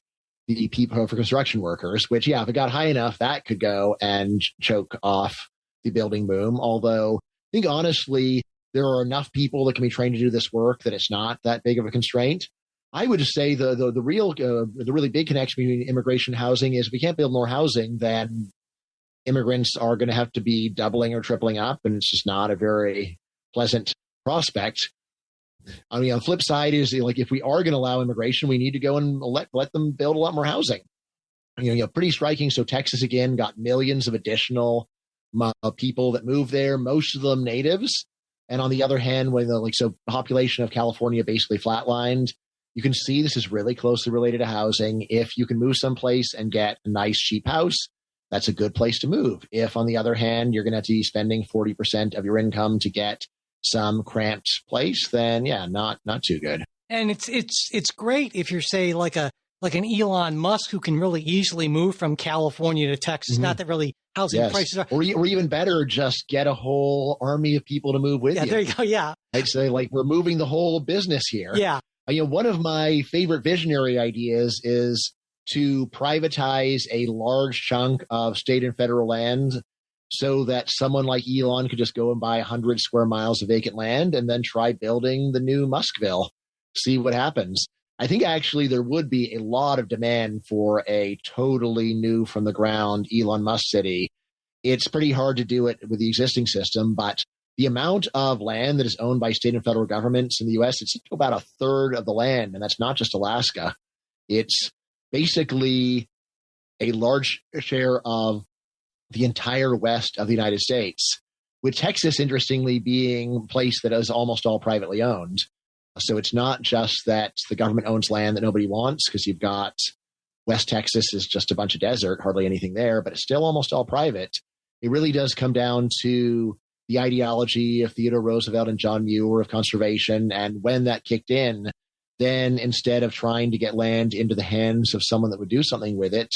the people, for construction workers, which, if it got high enough, that could go and choke off the building boom. Although I think honestly, there are enough people that can be trained to do this work that it's not that big of a constraint. I would just say the really big connection between immigration and housing is if we can't build more housing, then immigrants are going to have to be doubling or tripling up, and it's just not a very pleasant prospect. I mean, on the flip side is like if we are going to allow immigration, we need to go and let them build a lot more housing. Pretty striking. So Texas again got millions of additional people that move there, most of them natives. And on the other hand, when the population of California basically flatlined, you can see this is really closely related to housing. If you can move someplace and get a nice cheap house, that's a good place to move. If, on the other hand, you're going to have to be spending 40% of your income to get some cramped place, then not too good. And it's great if you're, say, like an Elon Musk who can really easily move from California to Texas. Not that really housing prices are. Or even better, just get a whole army of people to move with you. There you go. Yeah. I'd say we're moving the whole business here. Yeah. One of my favorite visionary ideas is to privatize a large chunk of state and federal land so that someone like Elon could just go and buy 100 square miles of vacant land and then try building the new Muskville, see what happens. I think actually there would be a lot of demand for a totally new from the ground Elon Musk city. It's pretty hard to do it with the existing system, but the amount of land that is owned by state and federal governments in the U.S., it's about a third of the land, and that's not just Alaska. It's basically a large share of the entire west of the United States, with Texas, interestingly, being a place that is almost all privately owned. So it's not just that the government owns land that nobody wants, because you've got West Texas is just a bunch of desert, hardly anything there, but it's still almost all private. It really does come down to the ideology of Theodore Roosevelt and John Muir of conservation. And when that kicked in, then instead of trying to get land into the hands of someone that would do something with it,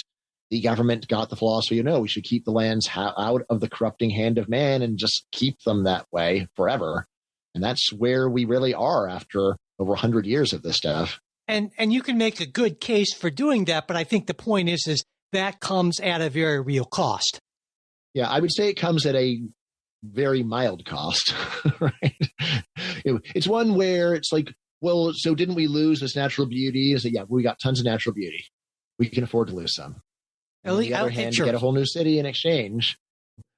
the government got the philosophy, we should keep the lands out of the corrupting hand of man and just keep them that way forever. And that's where we really are after over 100 years of this stuff. And you can make a good case for doing that, but I think the point is that comes at a very real cost. Yeah, I would say it comes at a very mild cost, right? It's one where it's like, well, so didn't we lose this natural beauty? Is that, we got tons of natural beauty. We can afford to lose some. And on the other hand, you get a whole new city in exchange.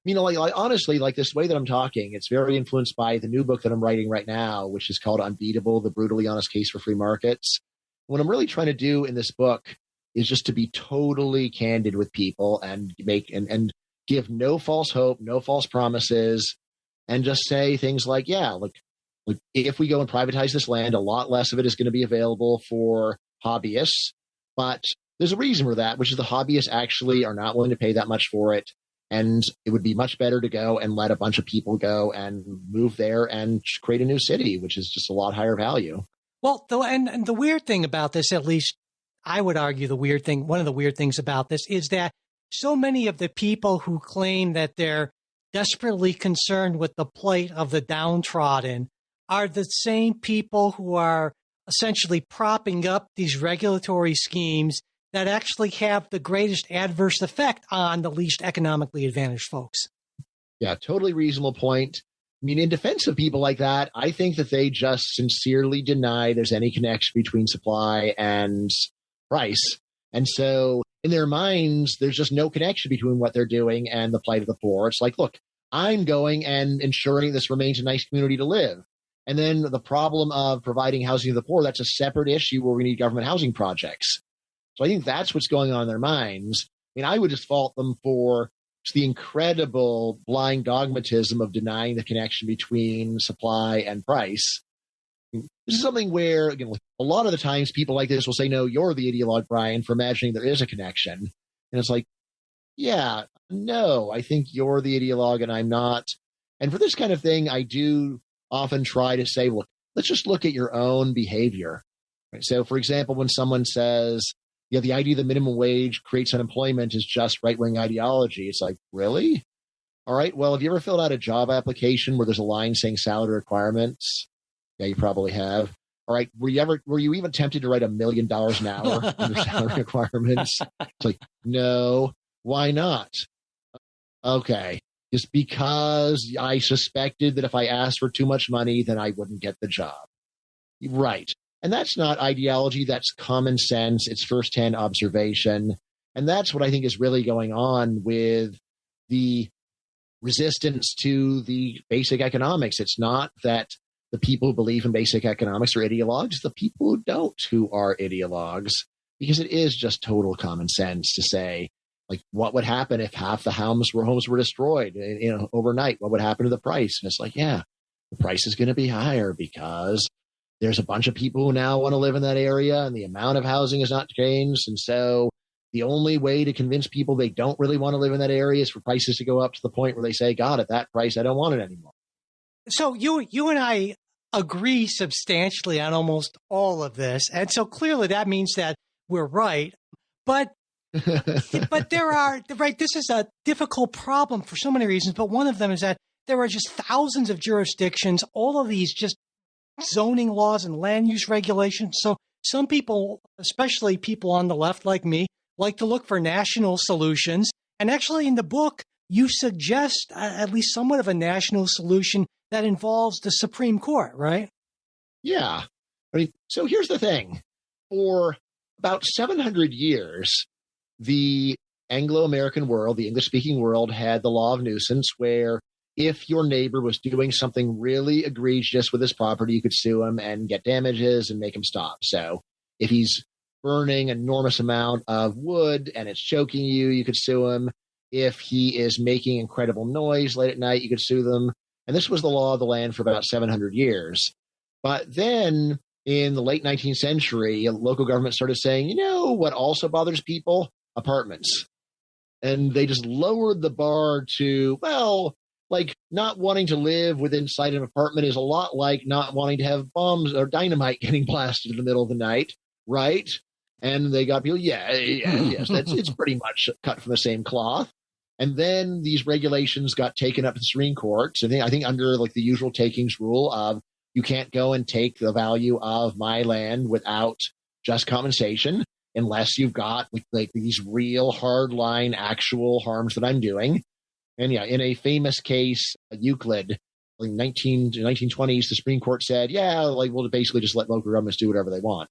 Honestly, this way that I'm talking, it's very influenced by the new book that I'm writing right now, which is called Unbeatable, The Brutally Honest Case for Free Markets. What I'm really trying to do in this book is just to be totally candid with people and and give no false hope, no false promises, and just say things like, if we go and privatize this land, a lot less of it is going to be available for hobbyists. But there's a reason for that, which is the hobbyists actually are not willing to pay that much for it. And it would be much better to go and let a bunch of people go and move there and create a new city, which is just a lot higher value. Well, and the weird thing about this, at least I would argue one of the weird things about this is that so many of the people who claim that they're desperately concerned with the plight of the downtrodden are the same people who are essentially propping up these regulatory schemes that actually have the greatest adverse effect on the least economically advantaged folks. Yeah, totally reasonable point. In defense of people like that, I think that they just sincerely deny there's any connection between supply and price. And so in their minds, there's just no connection between what they're doing and the plight of the poor. It's like, look, I'm going and ensuring this remains a nice community to live. And then the problem of providing housing to the poor, that's a separate issue where we need government housing projects. So I think that's what's going on in their minds. I mean, I would just fault them for the incredible blind dogmatism of denying the connection between supply and price. This is something where, again, a lot of the times people like this will say, no, you're the ideologue, Brian, for imagining there is a connection. And it's like, yeah, no, I think you're the ideologue and I'm not. And for this kind of thing, I do often try to say, well, let's just look at your own behavior. Right? So, for example, when someone says, yeah, the idea that minimum wage creates unemployment is just right-wing ideology. It's like, really? All right, well, have you ever filled out a job application where there's a line saying salary requirements? Yeah, you probably have. All right, were you even tempted to write $1 million an hour under salary requirements? It's like, no, why not? Okay, just because I suspected that if I asked for too much money, then I wouldn't get the job. Right. And that's not ideology, that's common sense, it's firsthand observation. And that's what I think is really going on with the resistance to the basic economics. It's not that the people who believe in basic economics are ideologues, it's the people who don't who are ideologues, because it is just total common sense to say, like, what would happen if half the homes were destroyed, overnight? What would happen to the price? And it's like, yeah, the price is going to be higher because there's a bunch of people who now want to live in that area and the amount of housing has not changed. And so the only way to convince people they don't really want to live in that area is for prices to go up to the point where they say, God, at that price, I don't want it anymore. So you and I agree substantially on almost all of this. And so clearly that means that we're right. But there are, right, this is a difficult problem for so many reasons. But one of them is that there are just thousands of jurisdictions, all of these just zoning laws and land use regulations. So some people, especially people on the left like me, like to look for national solutions. And actually in the book, you suggest at least somewhat of a national solution that involves the Supreme Court, right? Yeah. I mean, so here's the thing. For about 700 years, the Anglo-American world, the English-speaking world, had the law of nuisance where if your neighbor was doing something really egregious with his property, you could sue him and get damages and make him stop. So if he's burning an enormous amount of wood and it's choking you, you could sue him. If he is making incredible noise late at night, you could sue them. And this was the law of the land for about 700 years. But then in the late 19th century, local government started saying, you know what also bothers people? Apartments. And they just lowered the bar to, well, like not wanting to live within sight of an apartment is a lot like not wanting to have bombs or dynamite getting blasted in the middle of the night, right? And they got people, yes, it's pretty much cut from the same cloth. And then these regulations got taken up to the Supreme Court. So I think under like the usual takings rule of you can't go and take the value of my land without just compensation unless you've got like these real hardline actual harms that I'm doing. And yeah, in a famous case, Euclid, like 1920s, the Supreme Court said, yeah, like we'll basically just let local governments do whatever they want.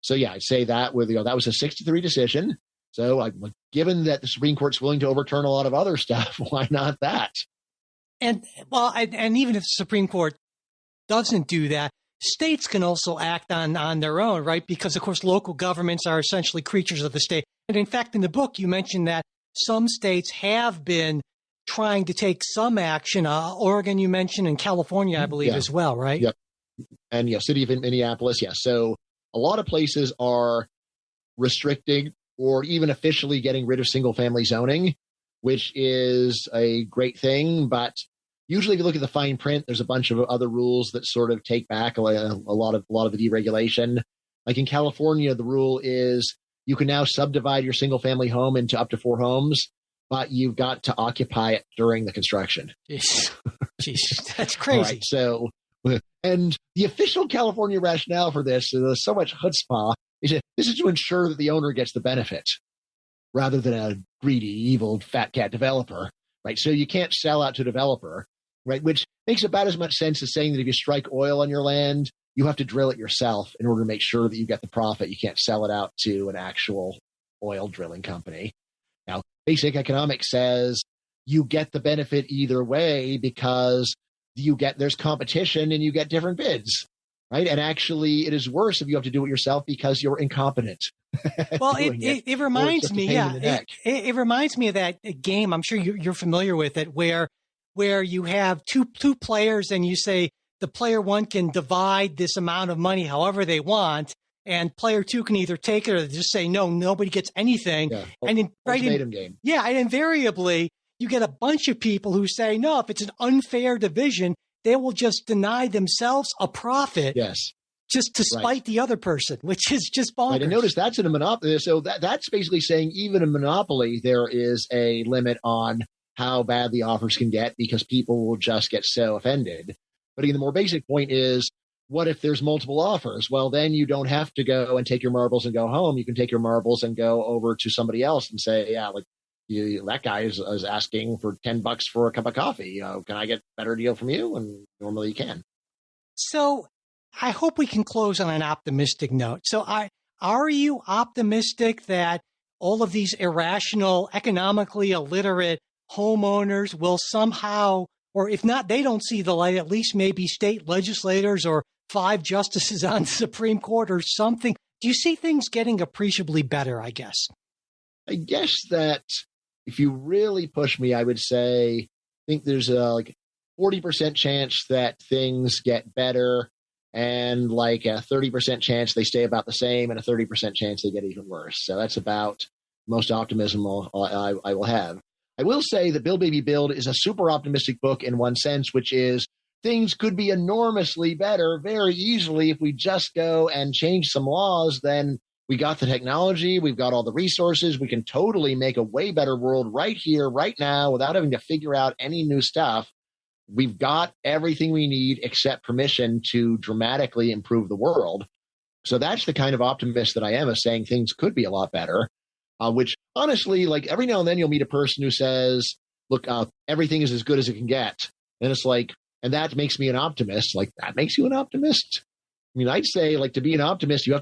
So yeah, I'd say that that was a 6-3 decision. So given that the Supreme Court's willing to overturn a lot of other stuff, why not that? And well, and even if the Supreme Court doesn't do that, states can also act on their own, right? Because of course, local governments are essentially creatures of the state. And in fact, in the book, you mentioned that some states have been trying to take some action. Oregon, you mentioned, and California, I believe, as well, right? Yep. And city of Minneapolis, So a lot of places are restricting or even officially getting rid of single-family zoning, which is a great thing. But usually, if you look at the fine print, there's a bunch of other rules that sort of take back a lot of the deregulation. Like in California, the rule is you can now subdivide your single-family home into up to 4 homes, but you've got to occupy it during the construction. Jeez, that's crazy. All right, so, and the official California rationale for this is so much chutzpah. This is to ensure that the owner gets the benefit rather than a greedy, evil, fat cat developer, right? So you can't sell out to a developer, right? Which makes about as much sense as saying that if you strike oil on your land, you have to drill it yourself in order to make sure that you get the profit. You can't sell it out to an actual oil drilling company. Now, basic economics says you get the benefit either way because there's competition and you get different bids. Right. And actually, it is worse if you have to do it yourself because you're incompetent. Well, doing it or reminds just a me, pain yeah, in the neck. it reminds me of that game. I'm sure you're familiar with it, where you have two players and you say the player one can divide this amount of money however they want, and player two can either take it or just say no, nobody gets anything. Yeah. And Game. yeah, and invariably you get a bunch of people who say no, if it's an unfair division, they will just deny themselves a profit. Yes. Just to spite the other person, which is just bonkers. Right, and notice that's in a monopoly. So that's basically saying even in Monopoly, there is a limit on how bad the offers can get because people will just get so offended. But again, the more basic point is, what if there's multiple offers? Well, then you don't have to go and take your marbles and go home. You can take your marbles and go over to somebody else and say, yeah, like that guy is asking for $10 for a cup of coffee. Can I get a better deal from you? And normally you can. So I hope we can close on an optimistic note. So are you optimistic that all of these irrational, economically illiterate homeowners will somehow, or if not, they don't see the light, at least maybe state legislators or 5 justices on the Supreme Court or something? Do you see things getting appreciably better, I guess? I guess that if you really push me, I would say, I think there's a 40% chance that things get better and like a 30% chance they stay about the same and a 30% chance they get even worse. So that's about most optimism I will have. I will say that Build Baby Build is a super optimistic book in one sense, which is things could be enormously better very easily if we just go and change some laws. Then we got the technology, we've got all the resources, we can totally make a way better world right here, right now, without having to figure out any new stuff. We've got everything we need except permission to dramatically improve the world. So that's the kind of optimist that I am, is saying things could be a lot better, which honestly, like every now and then you'll meet a person who says, look, everything is as good as it can get. And it's like, and that makes me an optimist. Like, that makes you an optimist? I mean, I'd say, like, to be an optimist, you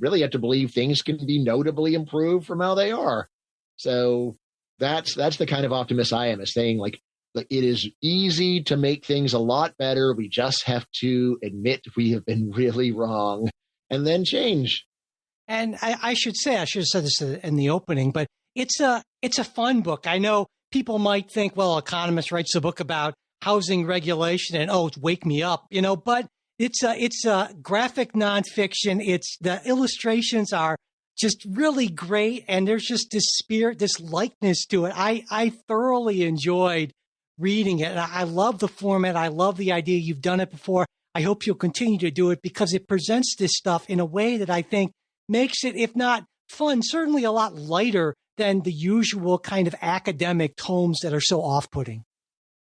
really have to believe things can be notably improved from how they are. So that's the kind of optimist I am, is saying, like, it is easy to make things a lot better. We just have to admit we have been really wrong and then change. And I should have said this in the opening, but it's a fun book. I know people might think, well, Economist writes a book about housing regulation and, it's Wake Me Up, but it's a graphic nonfiction. The illustrations are just really great. And there's just this spirit, this likeness to it. I thoroughly enjoyed reading it. And I love the format. I love the idea. You've done it before. I hope you'll continue to do it because it presents this stuff in a way that I think makes it, if not fun, certainly a lot lighter than the usual kind of academic tomes that are so off-putting.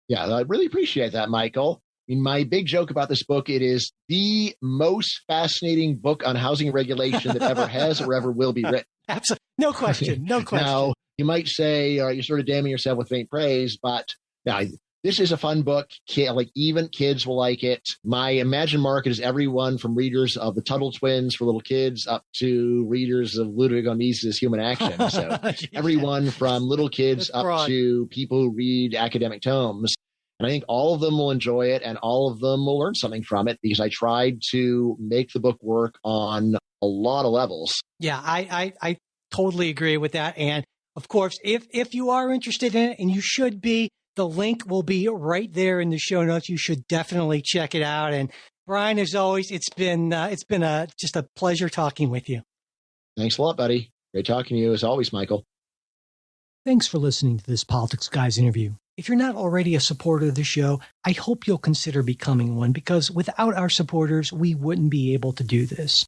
Yeah, I really appreciate that, Michael. I mean, my big joke about this book, it is the most fascinating book on housing regulation that ever has or ever will be written. Absolutely. No question. No question. Now, you might say you're sort of damning yourself with faint praise, but now, this is a fun book. Like, even kids will like it. My Imagine market is everyone from readers of the Tuttle Twins for little kids up to readers of Ludwig von Mises' Human Action. So yeah. Everyone from little kids up to people who read academic tomes. And I think all of them will enjoy it and all of them will learn something from it because I tried to make the book work on a lot of levels. Yeah, I totally agree with that. And of course, if you are interested in it, and you should be, the link will be right there in the show notes. You should definitely check it out. And Brian, as always, it's been just a pleasure talking with you. Thanks a lot, buddy. Great talking to you as always, Michael. Thanks for listening to this Politics Guys interview. If you're not already a supporter of the show, I hope you'll consider becoming one because without our supporters, we wouldn't be able to do this.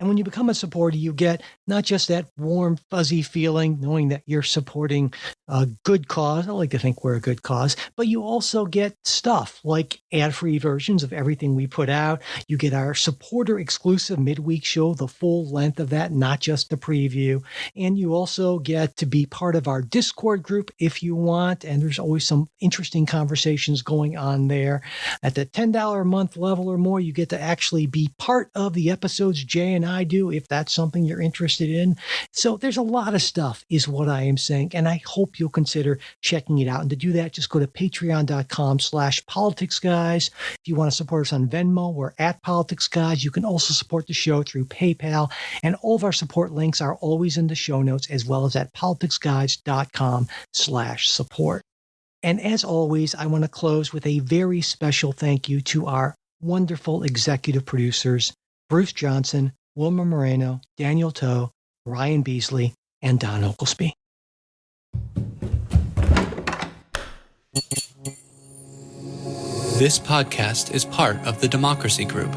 And when you become a supporter, you get not just that warm, fuzzy feeling, knowing that you're supporting a good cause. I like to think we're a good cause, but you also get stuff like ad-free versions of everything we put out. You get our supporter exclusive midweek show, the full length of that, not just the preview. And you also get to be part of our Discord group if you want. And there's always some interesting conversations going on there. At the $10 a month level or more, you get to actually be part of the episodes Jay and than I do if that's something you're interested in. So there's a lot of stuff is what I am saying. And I hope you'll consider checking it out. And to do that, just go to patreon.com/politicsguys. If you want to support us on Venmo, we're at Politics Guys. You can also support the show through PayPal. And all of our support links are always in the show notes, as well as at politicsguys.com/support. And as always, I want to close with a very special thank you to our wonderful executive producers, Bruce Johnson, Wilma Moreno, Daniel Toe, Ryan Beasley, and Don Oglesby. This podcast is part of the Democracy Group,